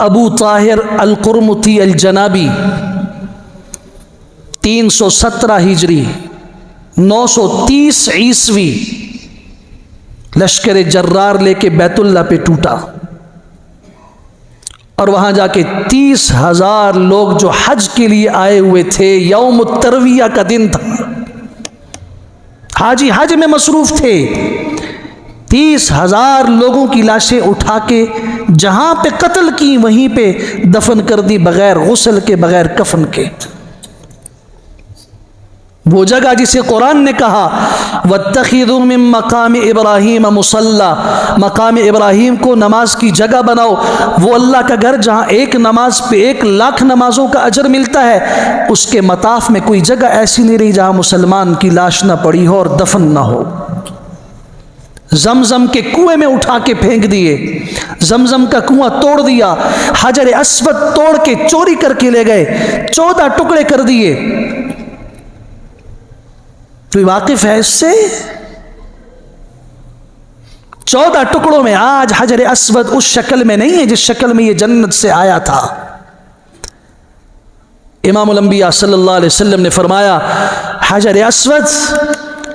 ابو طاہر القرمطی الجنابی 317 ہجری 930 عیسوی لشکر جرار لے کے بیت اللہ پہ ٹوٹا، اور وہاں جا کے 30,000 لوگ جو حج کے لیے آئے ہوئے تھے، یوم الترویہ کا دن تھا، حاجی حج میں مصروف تھے، 30,000 لوگوں کی لاشیں اٹھا کے جہاں پہ قتل کی وہیں پہ دفن کر دی، بغیر غسل کے، بغیر کفن کے۔ وہ جگہ جسے قرآن نے کہا وَاتَّخِذُوا مِن مَقَامِ إِبْرَاهِيمَ مُصَلَّى، مقام ابراہیم کو نماز کی جگہ بناؤ، وہ اللہ کا گھر جہاں ایک نماز پہ 1,00,000 نمازوں کا اجر ملتا ہے، اس کے مطاف میں کوئی جگہ ایسی نہیں رہی جہاں مسلمان کی لاش نہ پڑی ہو اور دفن نہ ہو۔ زمزم کے کنویں میں اٹھا کے پھینک دیے، زمزم کا کنواں توڑ دیا، حجر اسود توڑ کے چوری کر کے لے گئے، 14 ٹکڑے کر دیے۔ کوئی واقف ہے اس سے؟ 14 ٹکڑوں میں آج حجر اسود اس شکل میں نہیں ہے جس شکل میں یہ جنت سے آیا تھا۔ امام الانبیاء صلی اللہ علیہ وسلم نے فرمایا حجر اسود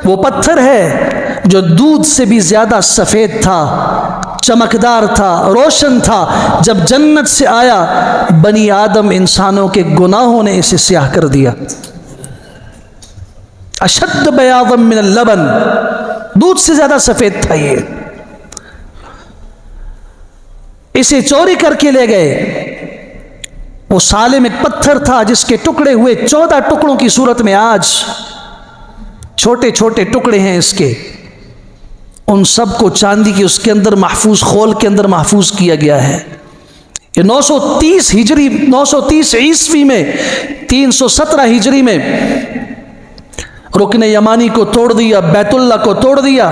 وہ پتھر ہے جو دودھ سے بھی زیادہ سفید تھا، چمکدار تھا، روشن تھا، جب جنت سے آیا بنی آدم انسانوں کے گناہوں نے اسے سیاہ کر دیا۔ اشد بیاضا من اللبن، دودھ سے زیادہ سفید تھا یہ۔ اسے چوری کر کے لے گئے۔ وہ سالم ایک پتھر تھا جس کے ٹکڑے ہوئے 14 ٹکڑوں کی صورت میں آج چھوٹے چھوٹے ٹکڑے ہیں اس کے، ان سب کو چاندی کی اس کے اندر محفوظ خول کے اندر محفوظ کیا گیا ہے۔ یہ 930 ہجری 930 عیسوی میں 317 ہجری میں رکن یمانی کو توڑ دیا، بیت اللہ کو توڑ دیا،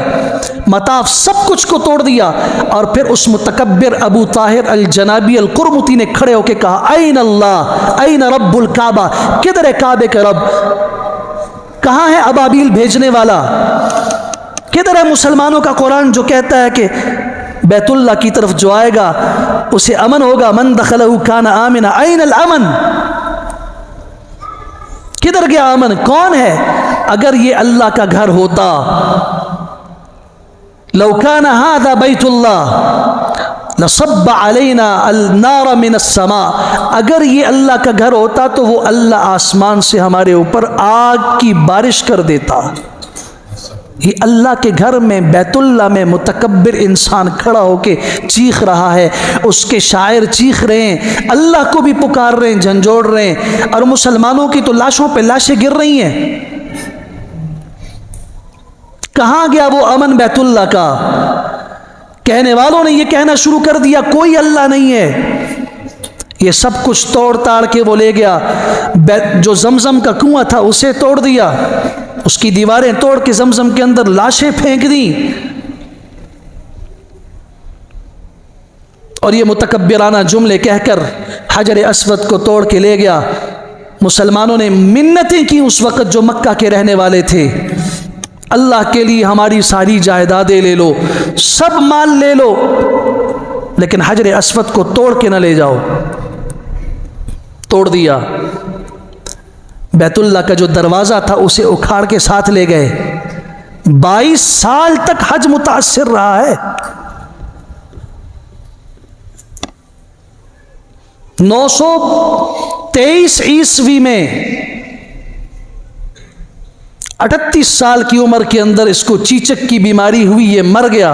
مطاف سب کچھ کو توڑ دیا، اور پھر اس متکبر ابو طاہر الجنابی القرمطی نے کھڑے ہو کے کہا این اللہ این رب الکعبہ، کدھر ہے کعبے کا رب؟ کہاں ہے ابابیل بھیجنے والا؟ کدھر ہے مسلمانوں کا قرآن جو کہتا ہے کہ بیت اللہ کی طرف جو آئے گا اسے امن ہوگا، من دخلہ کان آمنا، این الامن؟ کدھر گیا امن؟ کون ہے؟ اگر یہ اللہ کا گھر ہوتا، لو کان ھذا بیت اللہ لصب علینا النار من السماء، اگر یہ اللہ کا گھر ہوتا تو وہ اللہ آسمان سے ہمارے اوپر آگ کی بارش کر دیتا۔ یہ اللہ کے گھر میں بیت اللہ میں متکبر انسان کھڑا ہو کے چیخ رہا ہے، اس کے شاعر چیخ رہے ہیں، اللہ کو بھی پکار رہے ہیں، جھنجھوڑ رہے ہیں، اور مسلمانوں کی تو لاشوں پہ لاشیں گر رہی ہیں۔ کہاں گیا وہ امن بیت اللہ کا؟ کہنے والوں نے یہ کہنا شروع کر دیا کوئی اللہ نہیں ہے۔ یہ سب کچھ توڑ تاڑ کے وہ لے گیا، جو زمزم کا کنواں تھا اسے توڑ دیا، اس کی دیواریں توڑ کے زمزم کے اندر لاشیں پھینک دیں، اور یہ متکبرانہ جملے کہہ کر حجر اسود کو توڑ کے لے گیا۔ مسلمانوں نے منتیں کی اس وقت جو مکہ کے رہنے والے تھے، اللہ کے لیے ہماری ساری جائیدادیں لے لو، سب مال لے لو، لیکن حجر اسود کو توڑ کے نہ لے جاؤ۔ توڑ دیا۔ بیت اللہ کا جو دروازہ تھا اسے اکھاڑ کے ساتھ لے گئے۔ 22 سال تک حج متاثر رہا ہے۔ 923 عیسوی میں 38 سال کی عمر کے اندر اس کو چیچک کی بیماری ہوئی، یہ مر گیا،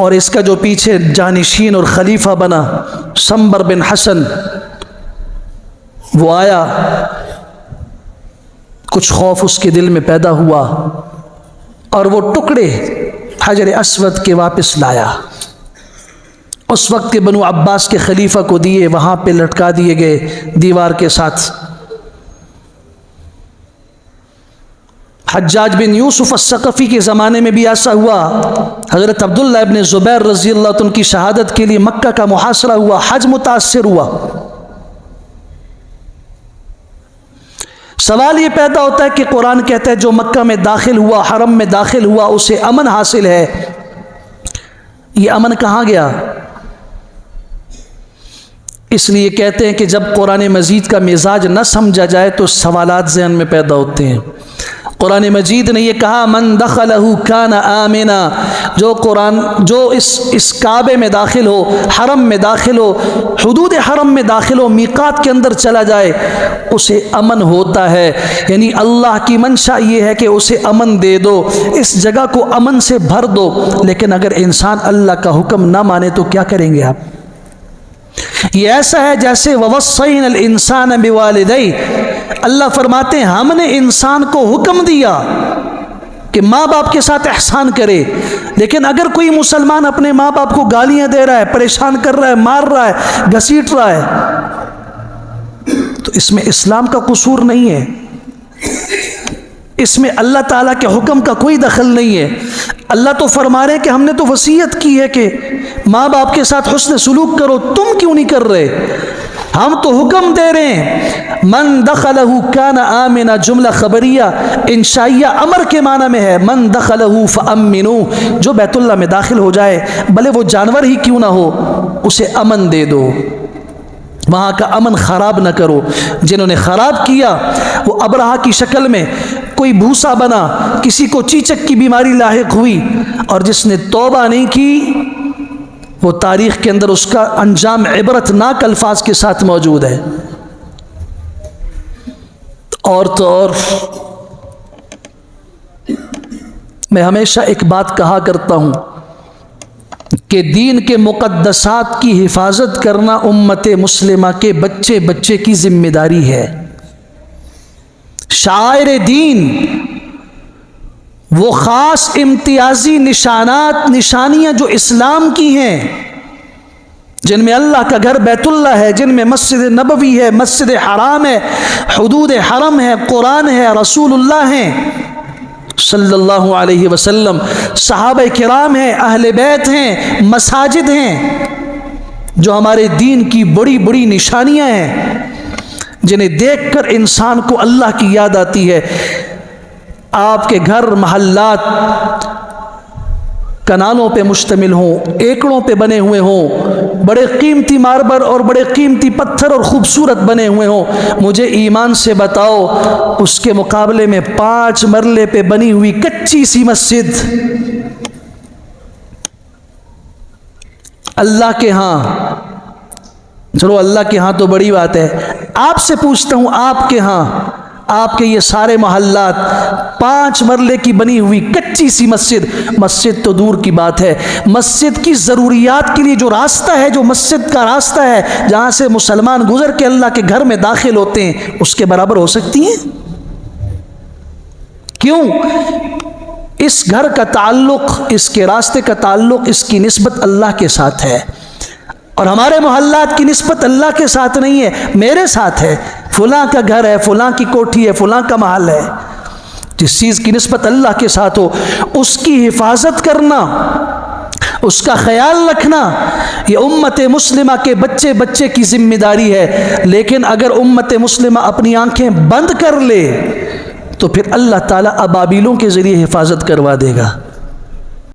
اور اس کا جو پیچھے جانشین اور خلیفہ بنا سمبر بن حسن، وہ آیا، کچھ خوف اس کے دل میں پیدا ہوا، اور وہ ٹکڑے حجر اسود کے واپس لایا۔ اس وقت کے بنو عباس کے خلیفہ کو دیے، وہاں پہ لٹکا دیے گئے دیوار کے ساتھ۔ حجاج بن یوسف الثقفی کے زمانے میں بھی ایسا ہوا۔ حضرت عبداللہ ابن زبیر رضی اللہ عنہ کی شہادت کے لیے مکہ کا محاصرہ ہوا، حج متاثر ہوا۔ سوال یہ پیدا ہوتا ہے کہ قرآن کہتا ہے جو مکہ میں داخل ہوا، حرم میں داخل ہوا، اسے امن حاصل ہے۔ یہ امن کہاں گیا؟ اس لیے کہتے ہیں کہ جب قرآن مجید کا مزاج نہ سمجھا جائے تو سوالات ذہن میں پیدا ہوتے ہیں۔ قرآن مجید نے یہ کہا من دخلہ کان آمنا، جو اس کعبے میں داخل ہو، حرم میں داخل ہو، حدود حرم میں داخل ہو، میقات کے اندر چلا جائے، اسے امن ہوتا ہے۔ یعنی اللہ کی منشا یہ ہے کہ اسے امن دے دو، اس جگہ کو امن سے بھر دو۔ لیکن اگر انسان اللہ کا حکم نہ مانے تو کیا کریں گے آپ؟ یہ ایسا ہے جیسے وَوَصَّيْنَا الْإِنسَانَ بِوَالِدَيْهِ، اللہ فرماتے ہیں ہم نے انسان کو حکم دیا کہ ماں باپ کے ساتھ احسان کرے، لیکن اگر کوئی مسلمان اپنے ماں باپ کو گالیاں دے رہا ہے، پریشان کر رہا ہے، مار رہا ہے، گھسیٹ رہا ہے، تو اس میں اسلام کا قصور نہیں ہے، اس میں اللہ تعالیٰ کے حکم کا کوئی دخل نہیں ہے۔ اللہ تو فرما رہے ہیں کہ ہم نے تو وصیت کی ہے کہ ماں باپ کے ساتھ حسن سلوک کرو، تم کیوں نہیں کر رہے؟ ہم تو حکم دے رہے ہیں۔ من دخلہ کان آمنا جملہ خبریہ انشائیہ امر کے معنی میں ہے، من دخلہ فامنوہ، جو بیت اللہ میں داخل ہو جائے بھلے وہ جانور ہی کیوں نہ ہو، اسے امن دے دو، وہاں کا امن خراب نہ کرو۔ جنہوں نے خراب کیا وہ ابرہہ کی شکل میں کوئی بھوسا بنا، کسی کو چیچک کی بیماری لاحق ہوئی، اور جس نے توبہ نہیں کی وہ تاریخ کے اندر اس کا انجام عبرتناک الفاظ کے ساتھ موجود ہے۔ اور تو اور میں ہمیشہ ایک بات کہا کرتا ہوں کہ دین کے مقدسات کی حفاظت کرنا امت مسلمہ کے بچے بچے کی ذمہ داری ہے۔ شعائر دین، وہ خاص امتیازی نشانیاں جو اسلام کی ہیں، جن میں اللہ کا گھر بیت اللہ ہے، جن میں مسجد نبوی ہے، مسجد حرام ہے، حدود حرم ہے، قرآن ہے، رسول اللہ ہیں صلی اللہ علیہ وسلم، صحابہ کرام ہیں، اہل بیت ہیں، مساجد ہیں، جو ہمارے دین کی بڑی بڑی نشانیاں ہیں، جنہیں دیکھ کر انسان کو اللہ کی یاد آتی ہے۔ آپ کے گھر محلات کنالوں پہ مشتمل ہوں، ایکڑوں پہ بنے ہوئے ہوں، بڑے قیمتی ماربل اور بڑے قیمتی پتھر اور خوبصورت بنے ہوئے ہوں، مجھے ایمان سے بتاؤ اس کے مقابلے میں 5 مرلے پہ بنی ہوئی کچی سی مسجد اللہ کے ہاں، چلو اللہ کے ہاں تو بڑی بات ہے، آپ سے پوچھتا ہوں آپ کے ہاں، آپ کے یہ سارے محلات 5 مرلے کی بنی ہوئی کچی سی مسجد تو دور کی بات ہے، مسجد کی ضروریات کے لیے جو راستہ ہے، جو مسجد کا راستہ ہے جہاں سے مسلمان گزر کے اللہ کے گھر میں داخل ہوتے ہیں، اس کے برابر ہو سکتی ہیں؟ کیوں؟ اس گھر کا تعلق، اس کے راستے کا تعلق، اس کی نسبت اللہ کے ساتھ ہے، اور ہمارے محلات کی نسبت اللہ کے ساتھ نہیں ہے، میرے ساتھ ہے۔ فلاں کا گھر ہے، فلاں کی کوٹھی ہے، فلاں کا محل ہے۔ جس چیز کی نسبت اللہ کے ساتھ ہو اس کی حفاظت کرنا، اس کا خیال رکھنا، یہ امت مسلمہ کے بچے بچے کی ذمہ داری ہے۔ لیکن اگر امت مسلمہ اپنی آنکھیں بند کر لے تو پھر اللہ تعالیٰ ابابیلوں کے ذریعے حفاظت کروا دے گا۔